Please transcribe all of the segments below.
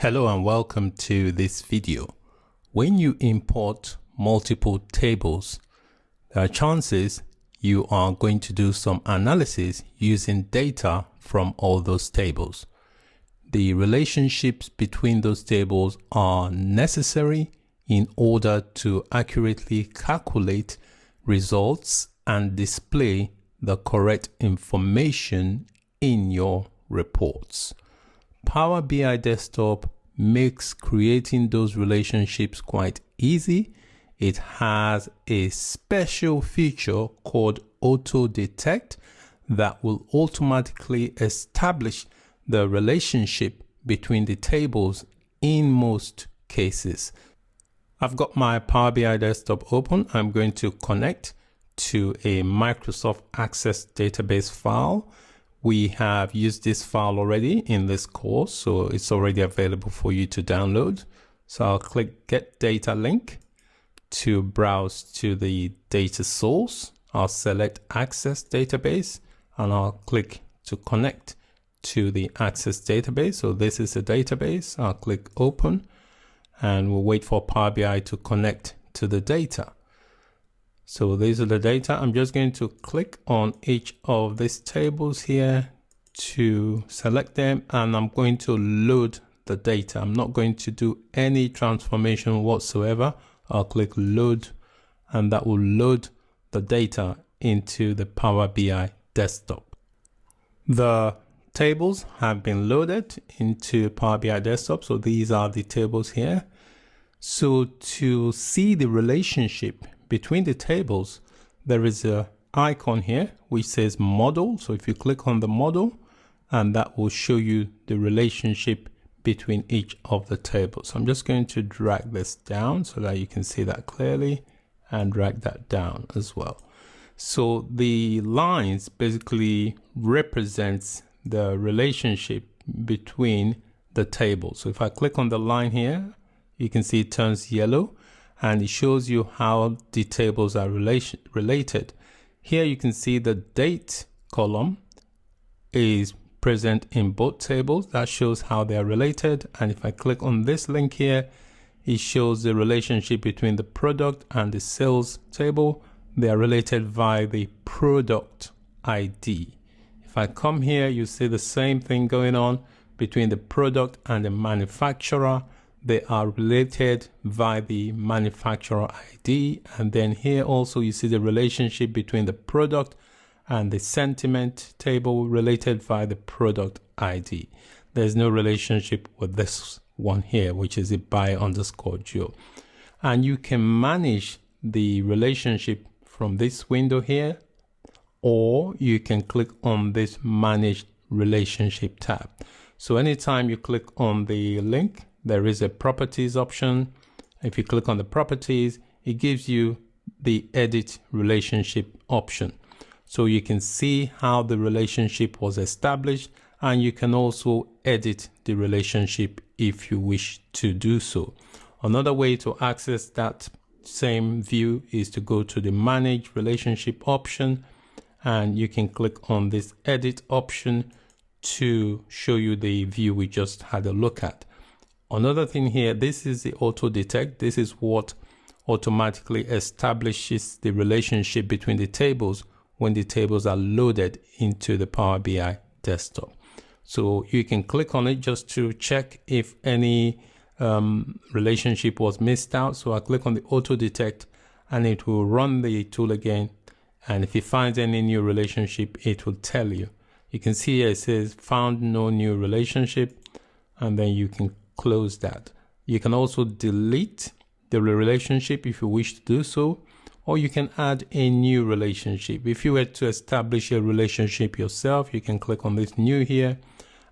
Hello and welcome to this video. When you import multiple tables, there are chances you are going to do some analysis using data from all those tables. The relationships between those tables are necessary in order to accurately calculate results and display the correct information in your reports. Power BI Desktop makes creating those relationships quite easy. It has a special feature called Auto Detect that will automatically establish the relationship between the tables in most cases. I've got my Power BI Desktop open. I'm going to connect to a Microsoft Access database file. We have used this file already in this course, so it's already available for you to download. So I'll click Get Data Link to browse to the data source. I'll select Access Database and I'll click to connect to the Access database. So this is the database. I'll click Open and we'll wait for Power BI to connect to the data. So these are the data. I'm just going to click on each of these tables here to select them, and I'm going to load the data. I'm not going to do any transformation whatsoever. I'll click Load, and that will load the data into the Power BI Desktop. The tables have been loaded into Power BI Desktop. So these are the tables here. So to see the relationship between the tables, there is an icon here which says model. So if you click on the model, and that will show you the relationship between each of the tables. So I'm just going to drag this down so that you can see that clearly, and drag that down as well. So the lines basically represents the relationship between the tables. So if I click on the line here, you can see it turns yellow, and it shows you how the tables are related. Here you can see the date column is present in both tables. That shows how they are related. And if I click on this link here, it shows the relationship between the product and the sales table. They are related via the product ID. If I come here, you see the same thing going on between the product and the manufacturer. They are related via the manufacturer ID. And then here also you see the relationship between the product and the sentiment table related via the product ID. There's no relationship with this one here, which is a buy_Joe. And you can manage the relationship from this window here, or you can click on this Manage Relationship tab. So anytime you click on the link, there is a properties option. If you click on the properties, it gives you the edit relationship option. So you can see how the relationship was established, and you can also edit the relationship if you wish to do so. Another way to access that same view is to go to the Manage Relationship option, and you can click on this edit option to show you the view we just had a look at. Another thing here, this is the Auto Detect. This is what automatically establishes the relationship between the tables when the tables are loaded into the Power BI Desktop. So you can click on it just to check if any relationship was missed out. So I click on the Auto Detect and it will run the tool again. And if it finds any new relationship, it will tell you. You can see here it says found no new relationship, and then you can close that. You can also delete the relationship if you wish to do so, or you can add a new relationship. If you were to establish a relationship yourself, you can click on this new here,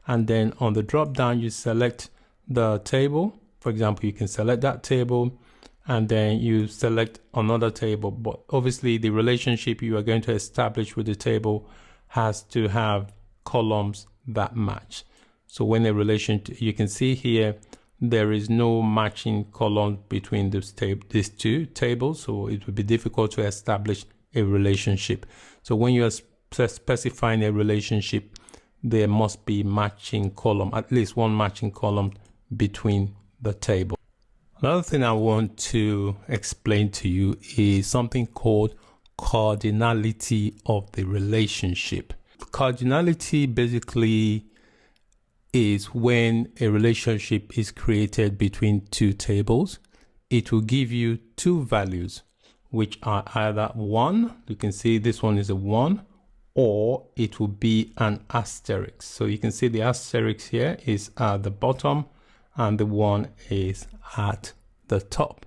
and then on the drop down you select the table. For example, you can select that table and then you select another table, but obviously the relationship you are going to establish with the table has to have columns that match. So when a you can see here, there is no matching column between these two tables. So it would be difficult to establish a relationship. So when you are specifying a relationship, there must be matching column, at least one matching column between the table. Another thing I want to explain to you is something called cardinality of the relationship. Cardinality basically is when a relationship is created between two tables. It will give you two values, which are either 1, you can see this one is a 1, or it will be an asterisk. So you can see the asterisk here is at the bottom and the 1 is at the top.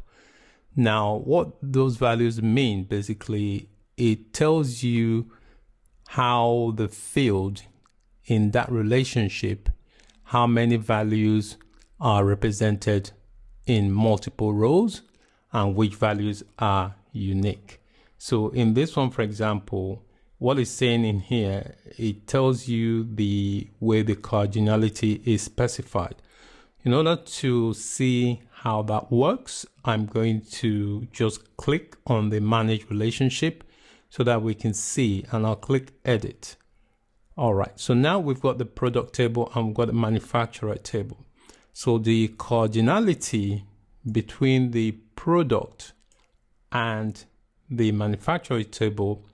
Now, what those values mean, basically, it tells you how the field in that relationship, how many values are represented in multiple rows and which values are unique. So in this one, for example, what it's saying in here, it tells you the way the cardinality is specified. In order to see how that works, I'm going to just click on the manage relationship so that we can see, and I'll click edit. All right, so now we've got the product table and we've got the manufacturer table. So the cardinality between the product and the manufacturer table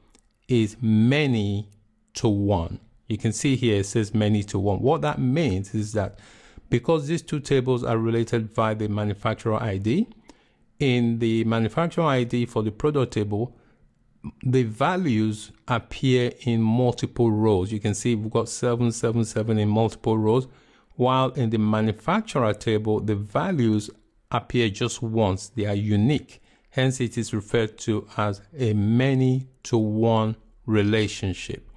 is many to 1. You can see here it says many to 1. What that means is that because these two tables are related via the manufacturer ID, in the manufacturer ID for the product table, the values appear in multiple rows. You can see we've got 777 in multiple rows, while in the manufacturer table, the values appear just once. They are unique. Hence, it is referred to as a many to 1 relationship.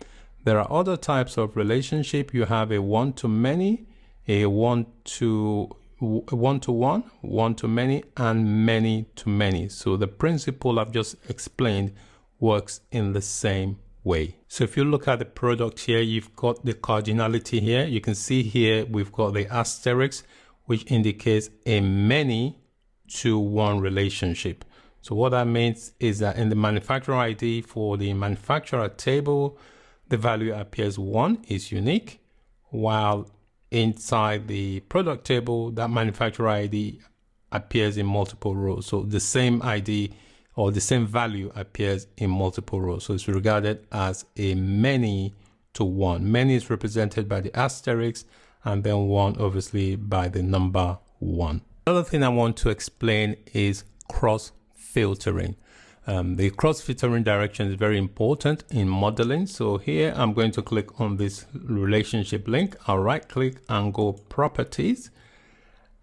There are other types of relationship. You have a one to many, a one to one, one to many, and many to many. So the principle I've just explained works in the same way. So if you look at the product here, you've got the cardinality here. You can see here we've got the asterisk, which indicates a many to 1 relationship. So what that means is that in the manufacturer ID for the manufacturer table, the value appears 1 is unique, while inside the product table, that manufacturer ID appears in multiple rows. So the same ID or the same value appears in multiple rows. So it's regarded as a many to 1. Many is represented by the asterisk, and then 1 obviously by the number 1. Another thing I want to explain is cross filtering. The cross filtering direction is very important in modeling. So here I'm going to click on this relationship link. I'll right click and go properties,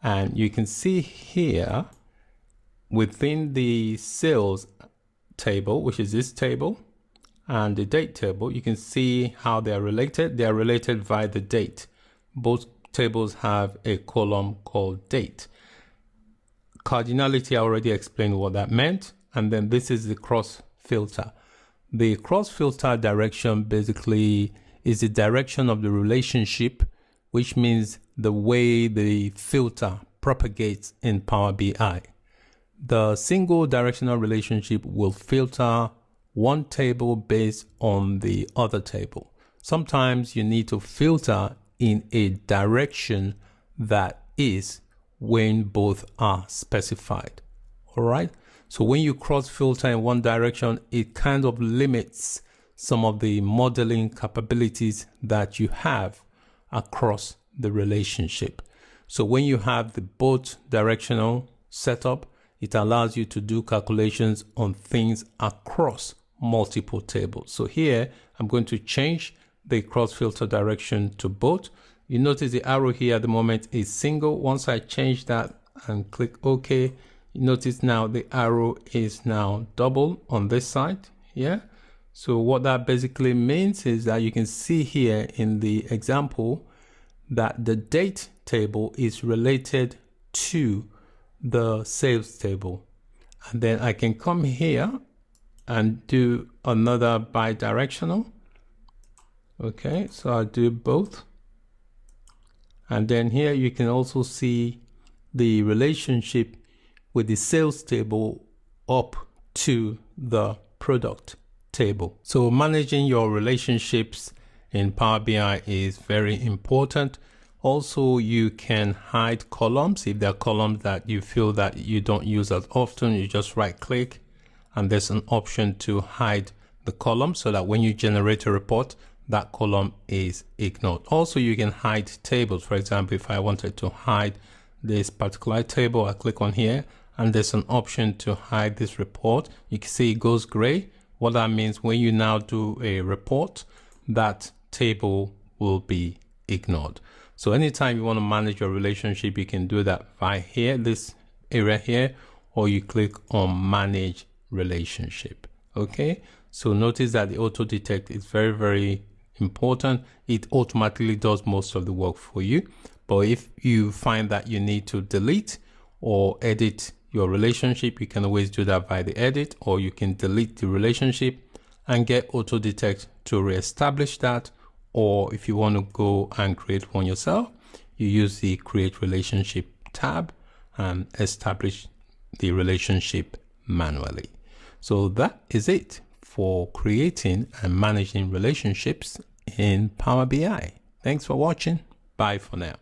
and you can see here within the sales table, which is this table, and the date table, you can see how they are related. They are related via the date. Both tables have a column called date. Cardinality, I already explained what that meant. And then this is the cross filter. The cross filter direction basically is the direction of the relationship, which means the way the filter propagates in Power BI. The single directional relationship will filter one table based on the other table. Sometimes you need to filter in a direction that is when both are specified. All right. So when you cross filter in one direction, it kind of limits some of the modeling capabilities that you have across the relationship. So when you have the both directional setup, it allows you to do calculations on things across multiple tables. So here, I'm going to change the cross filter direction to both. You notice the arrow here at the moment is single. Once I change that and click OK, you notice now the arrow is now double on this side. Yeah. So what that basically means is that you can see here in the example that the date table is related to the sales table, and then I can come here and do another bidirectional. Okay, so I'll do both, and then here you can also see the relationship with the sales table up to the product table. So managing your relationships in Power BI is very important. Also, you can hide columns. If there are columns that you feel that you don't use as often, you just right click and there's an option to hide the column so that when you generate a report, that column is ignored. Also, you can hide tables. For example, if I wanted to hide this particular table, I click on here and there's an option to hide this report. You can see it goes gray. What that means, when you now do a report, that table will be ignored. So anytime you want to manage your relationship, you can do that by here, this area here, or you click on manage relationship. Okay, so notice that the auto detect is very, very important. It automatically does most of the work for you. But if you find that you need to delete or edit your relationship, you can always do that by the edit, or you can delete the relationship and get auto detect to reestablish that. Or if you want to go and create one yourself, you use the create relationship tab and establish the relationship manually. So that is it for creating and managing relationships in Power BI. Thanks for watching. Bye for now.